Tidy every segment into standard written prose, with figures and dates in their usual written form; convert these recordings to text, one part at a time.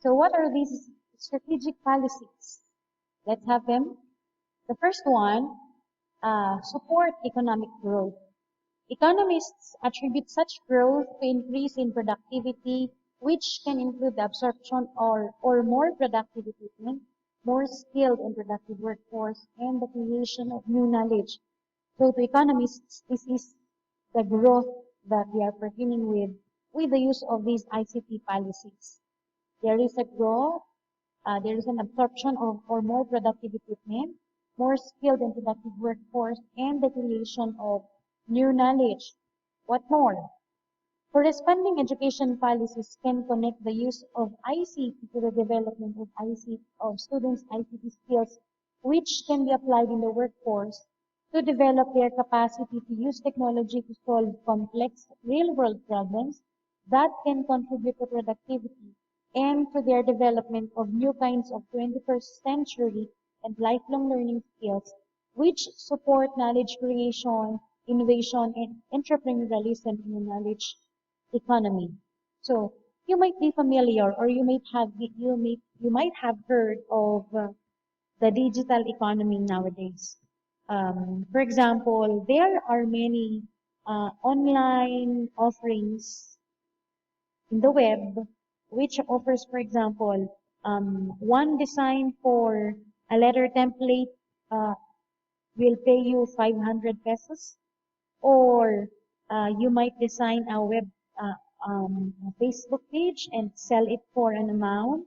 So what are these strategic policies? Let's have them. The first one, support economic growth. Economists attribute such growth to increase in productivity, which can include the absorption or more productive equipment, more skilled and productive workforce, and the creation of new knowledge. So to economists, this is the growth that we are pertaining with the use of these ICT policies. There is a growth, there is an absorption of or more productive equipment, more skilled and productive workforce, and the creation of new knowledge. What more? Corresponding education policies can connect the use of ICT to the development of of students' ICT skills, which can be applied in the workforce to develop their capacity to use technology to solve complex real-world problems that can contribute to productivity and to their development of new kinds of 21st century and lifelong learning skills, which support knowledge creation, innovation, and entrepreneurialism in a knowledge economy. So you might be familiar, or you might have heard of the digital economy nowadays. For example, there are many online offerings in the web, which offers, for example, one design for a letter template uh, will pay you 500 pesos, or you might design a a Facebook page and sell it for an amount,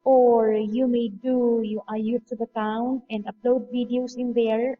or you may do a YouTube account and upload videos in there,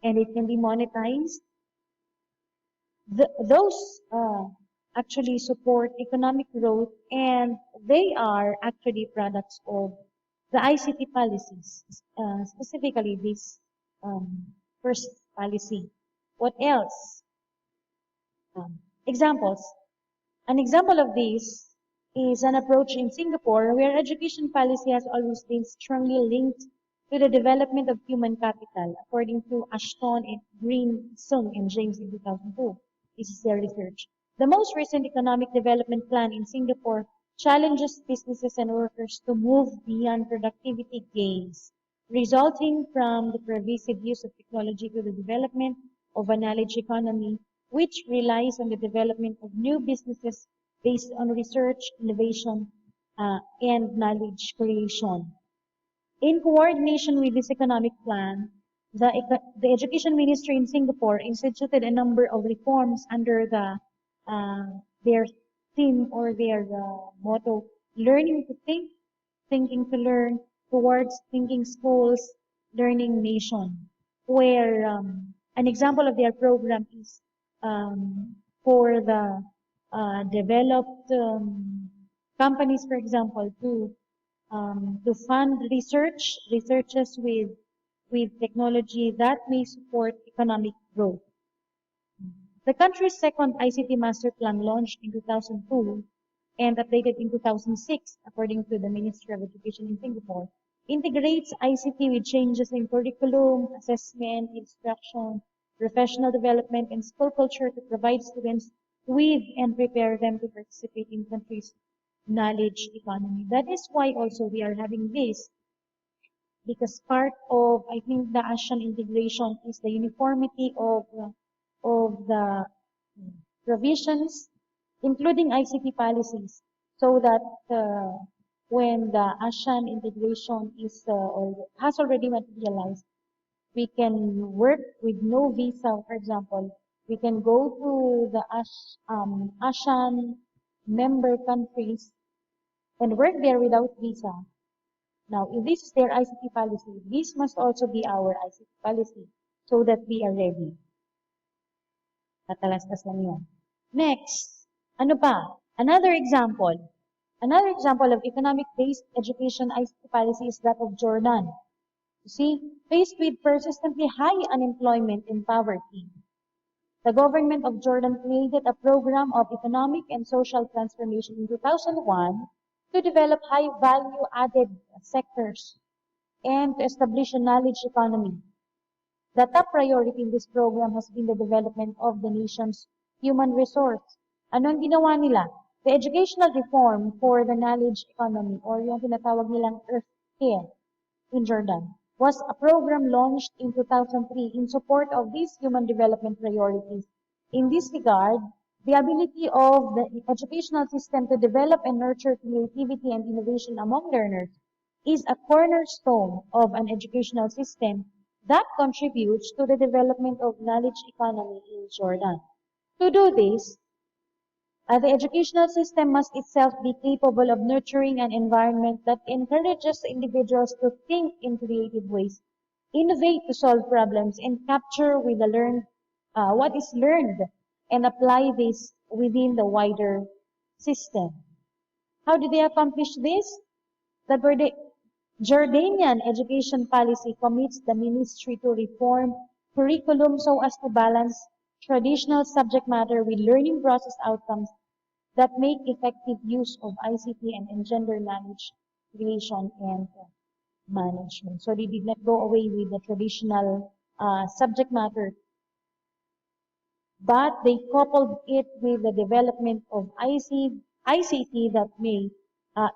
and it can be monetized. Those actually support economic growth, and they are actually products of the ICT policies, specifically this first policy. What else? Examples. An example of this is an approach in Singapore where education policy has always been strongly linked to the development of human capital, according to Ashton and Green, Sung, and James in 2002. This is their research. The most recent economic development plan in Singapore challenges businesses and workers to move beyond productivity gains, resulting from the pervasive use of technology to the development of a knowledge economy, which relies on the development of new businesses based on research, innovation, and knowledge creation. In coordination with this economic plan, the Education Ministry in Singapore instituted a number of reforms under their theme or their motto, learning to think, thinking to learn, towards thinking schools, learning nation, where an example of their program is for the developed companies, for example, to fund researches with technology that may support economic growth. The country's second ICT master plan launched in 2002 and updated in 2006, according to the Ministry of Education in Singapore, integrates ICT with changes in curriculum, assessment, instruction, professional development, and school culture to provide students with and prepare them to participate in country's knowledge economy. That is why also we are having this, because part of, I think, the ASEAN integration is the uniformity of the provisions, including ICT policies, so that when the ASEAN integration is or has already materialized, we can work with no visa. For example, we can go to the ASEAN member countries and work there without visa. Now, if this is their ICT policy, this must also be our ICT policy so that we are ready. Tatalastas lang yun. Next, ano pa? Another example. Another example of economic-based education ICT policy is that of Jordan. You see, faced with persistently high unemployment and poverty, the government of Jordan created a program of economic and social transformation in 2001 to develop high value-added sectors and to establish a knowledge economy. The top priority in this program has been the development of the nation's human resource. Ano ang ginawa nila? The educational reform for the knowledge economy or yung tinatawag nilang Earthcare in Jordan was a program launched in 2003 in support of these human development priorities. In this regard, the ability of the educational system to develop and nurture creativity and innovation among learners is a cornerstone of an educational system that contributes to the development of knowledge economy in Jordan. To do this, the educational system must itself be capable of nurturing an environment that encourages individuals to think in creative ways, innovate to solve problems, and capture with the learned what is learned and apply this within the wider system. How did they accomplish this? The Jordanian education policy commits the ministry to reform curriculum so as to balance traditional subject matter with learning process outcomes that make effective use of ICT and engender knowledge creation and management. So they did not go away with the traditional subject matter, but they coupled it with the development of ICT that may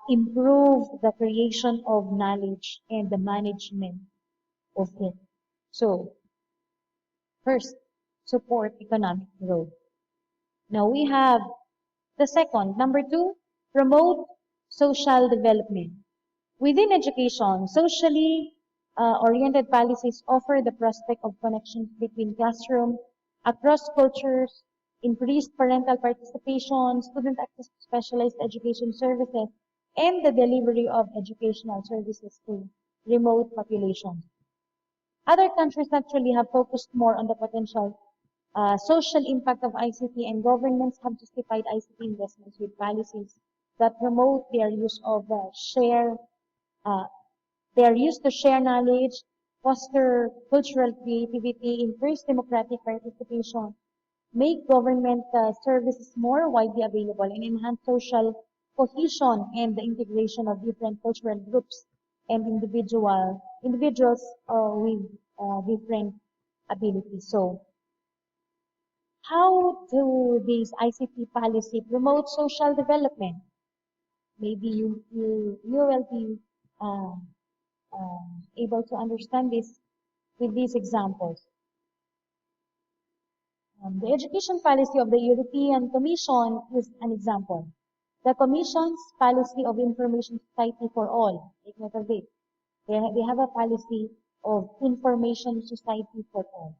improve the creation of knowledge and the management of it. So, first, support economic growth. Now we have the second, number two, promote social development. Within education, socially oriented policies offer the prospect of connections between classroom, across cultures, increased parental participation, student access to specialized education services, and the delivery of educational services to remote populations. Other countries actually have focused more on the potential social impact of ICT, and governments have justified ICT investments with policies that promote their use of uh, they are used to share knowledge, foster cultural creativity, increase democratic participation, make government services more widely available, and enhance social cohesion and the integration of different cultural groups and individuals with different abilities. So, how do these ICT policy promote social development? Maybe you will be uh, able to understand this with these examples. The education policy of the European Commission is an example. The Commission's policy of information society for all, take note of it. They have a policy of information society for all.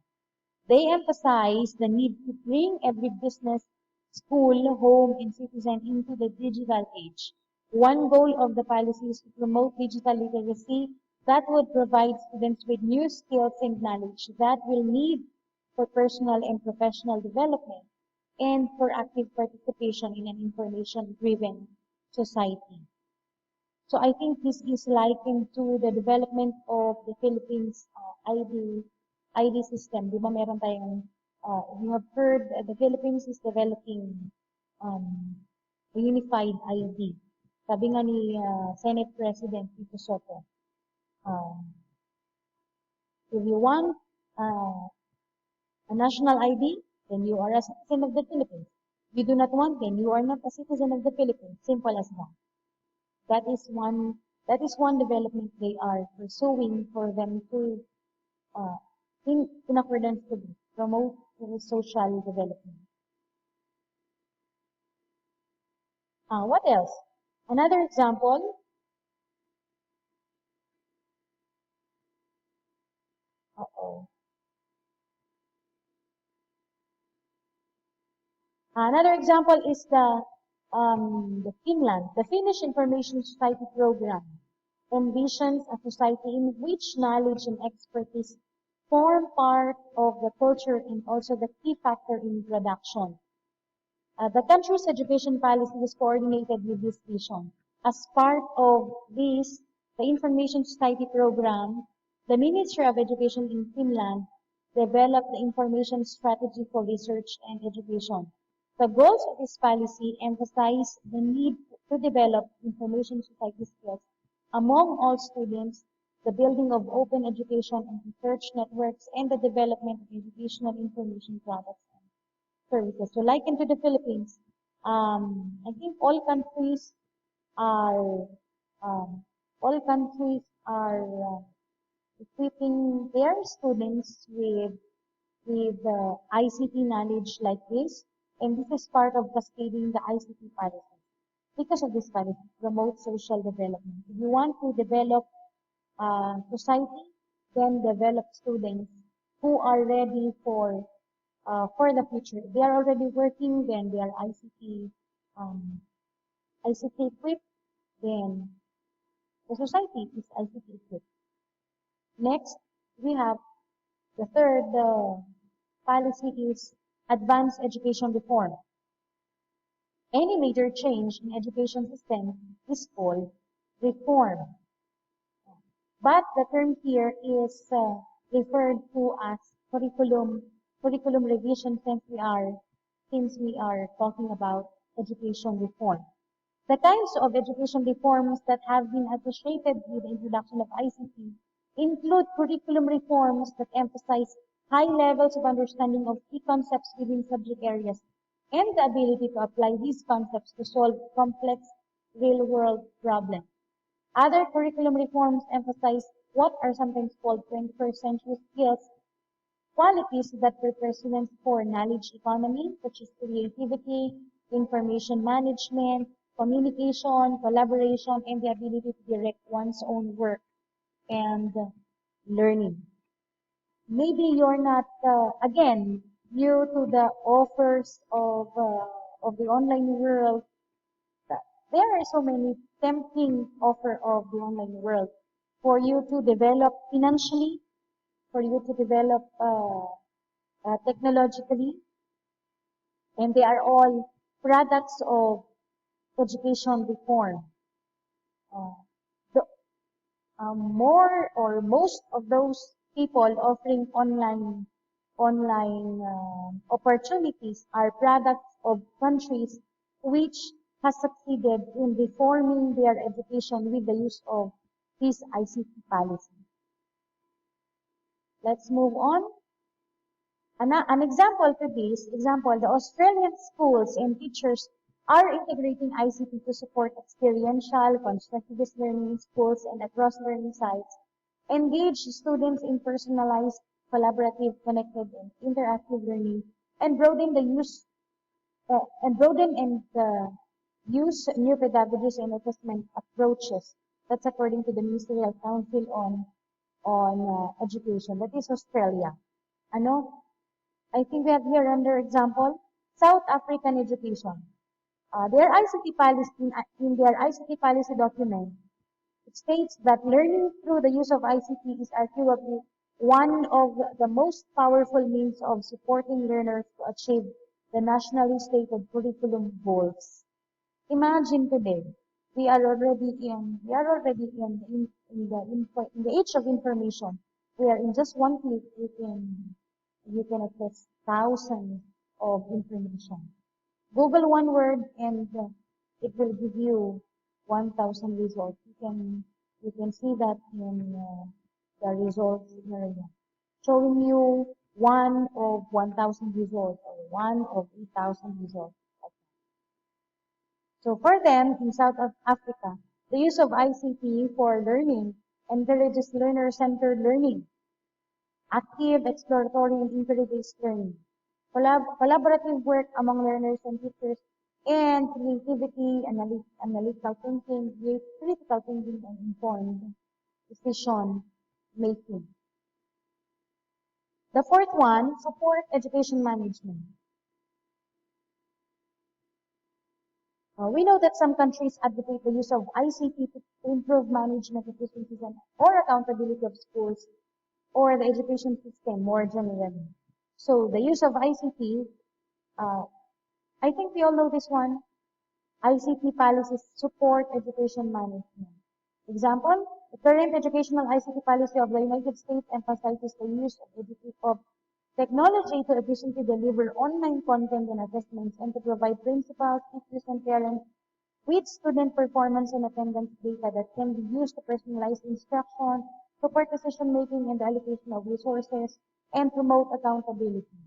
They emphasize the need to bring every business, school, home, and citizen into the digital age. One goal of the policy is to promote digital literacy that would provide students with new skills and knowledge that will need for personal and professional development and for active participation in an information-driven society. So I think this is likened to the development of the Philippines ID system. Di ba meron tayong, you have heard the Philippines is developing a unified ID. Sabi nga ni Senate President Tito Soto, um, if you want a national ID, then you are a citizen of the Philippines. You do not want, then you are not a citizen of the Philippines. Simple as that. That is one development they are pursuing for them to uh, in accordance to promote social development. What else? Another example. Uh-oh. Another example is the Finland. The Finnish Information Society program envisions a society in which knowledge and expertise form part of the culture and also the key factor in production. The country's education policy is coordinated with this vision. As part of this, the Information Society program, the Ministry of Education in Finland developed the Information Strategy for Research and Education. The goals of this policy emphasize the need to develop information society skills among all students, the building of open education and research networks, and the development of educational information products services. So like into the Philippines, I think are um, all countries are equipping their students with ICT knowledge like this, and this is part of cascading the ICT policy. Because of this policy, promote social development. If you want to develop society, then develop students who are ready for the future. If they are already working, then they are ICT equipped, then the society is ICT equipped. Next, we have the third policy is advanced education reform. Any major change in education system is called reform. But the term here is referred to as curriculum revision since we are talking about education reform. The kinds of education reforms that have been associated with the introduction of ICT include curriculum reforms that emphasize high levels of understanding of key concepts within subject areas and the ability to apply these concepts to solve complex real-world problems. Other curriculum reforms emphasize what are sometimes called 21st century skills, qualities that prepare students for knowledge economy, such as creativity, information management, communication, collaboration, and the ability to direct one's own work and learning. Maybe you're not, again, due to the offers of the online world, there are so many tempting offer of the online world for you to develop financially, for you to develop technologically, and they are all products of education reform. Uh, the, more or most of those people offering online opportunities are products of countries which has succeeded in reforming their education with the use of this ICT policy. Let's move on. An example to this example, the Australian schools and teachers are integrating ICT to support experiential, constructivist learning in schools and across learning sites, engage students in personalized, collaborative, connected, and interactive learning, and broaden and use new pedagogies and assessment approaches. That's according to the Ministerial Council on Education. That is Australia. Ano? I think we have here under example, South African education. Their ICT policy in their ICT policy document, it states that learning through the use of ICT is arguably one of the most powerful means of supporting learners to achieve the nationally stated curriculum goals. Imagine today, we are already in the age of information, where in just one click you can access thousands of information. Google one word and it will give you 1,000 results. You can see that in the results area, showing you one of 1,000 results or one of 8,000 results. So for them in Africa, the use of ICT for learning encourages learner-centered learning, active, exploratory, and inquiry-based learning, collaborative work among learners and teachers, and creativity, analytical thinking, critical thinking, and informed decision making. The fourth one, support education management. We know that some countries advocate the use of ICT to improve management efficiencies or accountability of schools or the education system more generally. So the use of ICT, uh, I think we all know this one. ICT policies support education management. Example, the current educational ICT policy of the United States emphasizes the use of technology to efficiently deliver online content and assessments and to provide principals, teachers, and parents with student performance and attendance data that can be used to personalize instruction, support decision making and the allocation of resources, and promote accountability.